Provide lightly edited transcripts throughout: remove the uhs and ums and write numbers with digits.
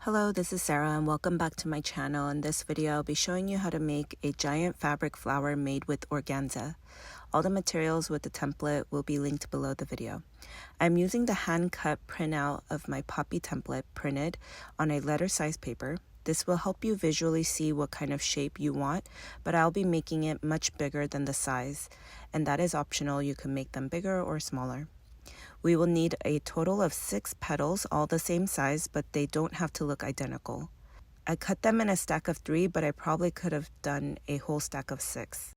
Hello, this is Sarah and welcome back to my channel. In this video, I'll be showing you how to make a giant fabric flower made with organza. All the materials with the template will be linked below the video. I'm using the hand-cut printout of my poppy template printed on a letter-size paper. This will help you visually see what kind of shape you want, but I'll be making it much bigger than the size, and that is optional. You can make them bigger or smaller. We will need a total of 6 petals, all the same size, but they don't have to look identical. I cut them in a stack of 3, but I probably could have done a whole stack of 6.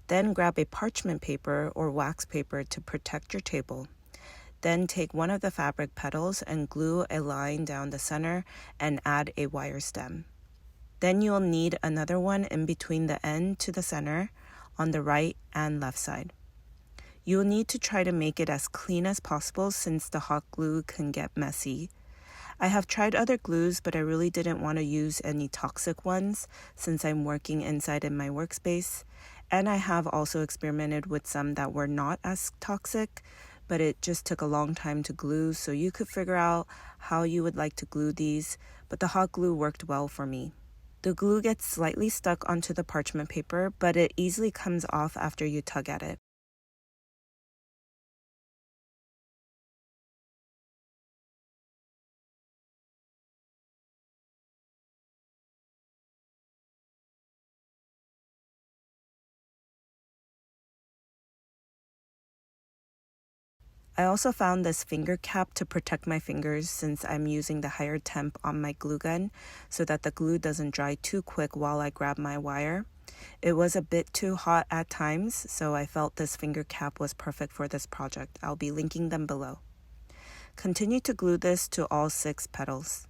Then grab a parchment paper or wax paper to protect your table. Then take one of the fabric petals and glue a line down the center and add a wire stem. Then you'll need another one in between the end to the center on the right and left side. You'll need to try to make it as clean as possible since the hot glue can get messy. I have tried other glues, but I really didn't want to use any toxic ones since I'm working inside in my workspace. And I have also experimented with some that were not as toxic, but it just took a long time to glue, so you could figure out how you would like to glue these, but the hot glue worked well for me. The glue gets slightly stuck onto the parchment paper, but it easily comes off after you tug at it. I also found this finger cap to protect my fingers since I'm using the higher temp on my glue gun so that the glue doesn't dry too quick while I grab my wire. It was a bit too hot at times, so I felt this finger cap was perfect for this project. I'll be linking them below. Continue to glue this to all 6 petals.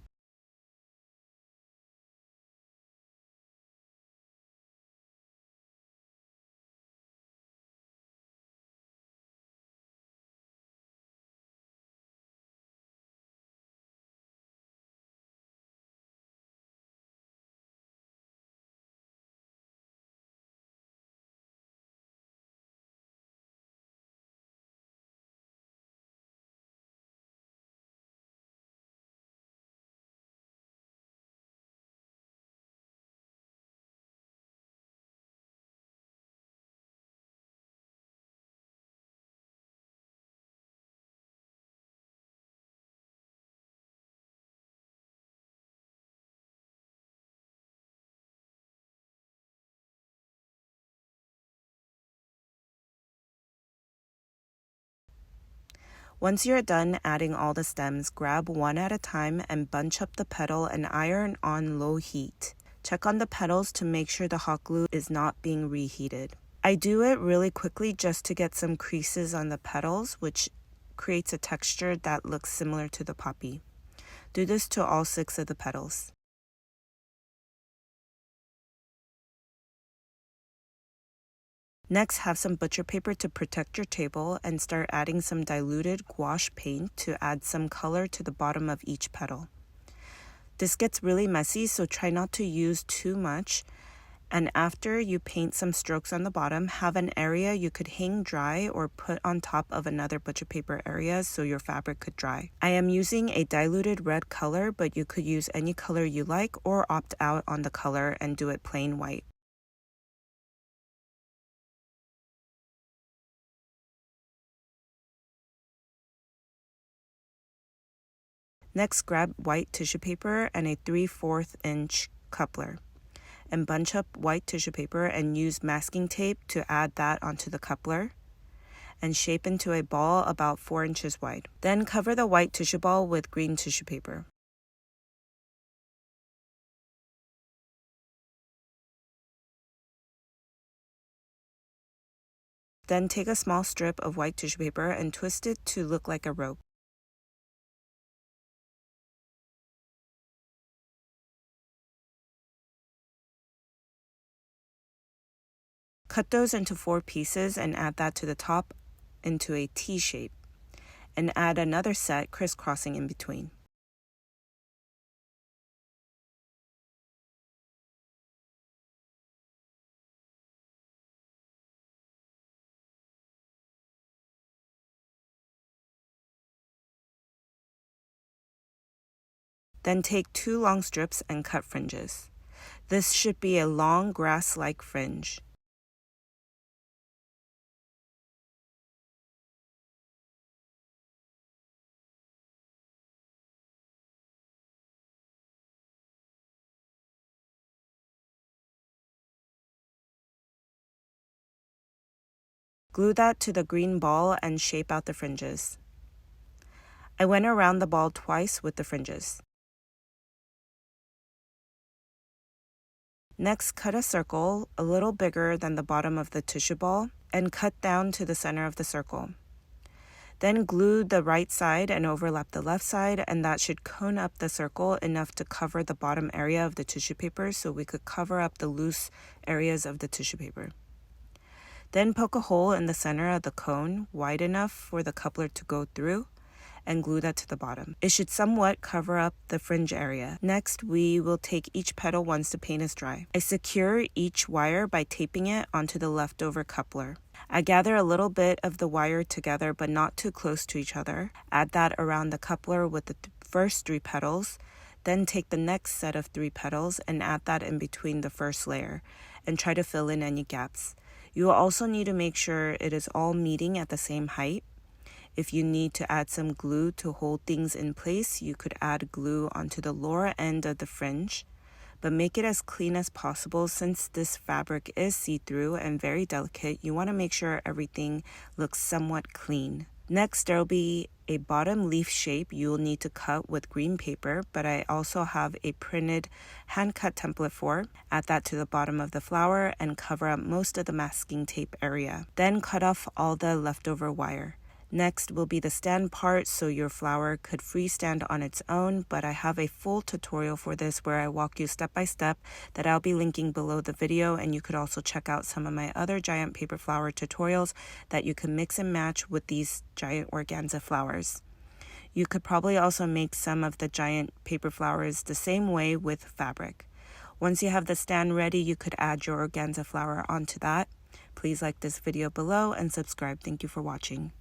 Once you're done adding all the stems, grab one at a time and bunch up the petal and iron on low heat. Check on the petals to make sure the hot glue is not being reheated. I do it really quickly just to get some creases on the petals, which creates a texture that looks similar to the poppy. Do this to all 6 of the petals. Next, have some butcher paper to protect your table and start adding some diluted gouache paint to add some color to the bottom of each petal. This gets really messy, so try not to use too much. And after you paint some strokes on the bottom, have an area you could hang dry or put on top of another butcher paper area so your fabric could dry. I am using a diluted red color, but you could use any color you like or opt out on the color and do it plain white. Next, grab white tissue paper and a 3/4 inch coupler and bunch up white tissue paper and use masking tape to add that onto the coupler and shape into a ball about 4 inches wide. Then cover the white tissue ball with green tissue paper. Then take a small strip of white tissue paper and twist it to look like a rope. Cut those into 4 pieces and add that to the top into a T shape, and add another set crisscrossing in between. Then take 2 long strips and cut fringes. This should be a long grass-like fringe. Glue that to the green ball and shape out the fringes. I went around the ball twice with the fringes. Next, cut a circle a little bigger than the bottom of the tissue ball and cut down to the center of the circle. Then glue the right side and overlap the left side, and that should cone up the circle enough to cover the bottom area of the tissue paper so we could cover up the loose areas of the tissue paper. Then poke a hole in the center of the cone wide enough for the coupler to go through and glue that to the bottom. It should somewhat cover up the fringe area. Next, we will take each petal once the paint is dry. I secure each wire by taping it onto the leftover coupler. I gather a little bit of the wire together but not too close to each other. Add that around the coupler with the first 3 petals. Then take the next set of 3 petals and add that in between the first layer and try to fill in any gaps. You will also need to make sure it is all meeting at the same height. If you need to add some glue to hold things in place, you could add glue onto the lower end of the fringe, but make it as clean as possible. Since this fabric is see-through and very delicate, you want to make sure everything looks somewhat clean. Next, there will be a bottom leaf shape you will need to cut with green paper, but I also have a printed hand-cut template for. Add that to the bottom of the flower and cover up most of the masking tape area. Then cut off all the leftover wire. Next will be the stand part, so your flower could freestand on its own, but I have a full tutorial for this where I walk you step by step that I'll be linking below the video, and you could also check out some of my other giant paper flower tutorials that you can mix and match with these giant organza flowers. You could probably also make some of the giant paper flowers the same way with fabric. Once you have the stand ready, you could add your organza flower onto that. Please like this video below and subscribe. Thank you for watching.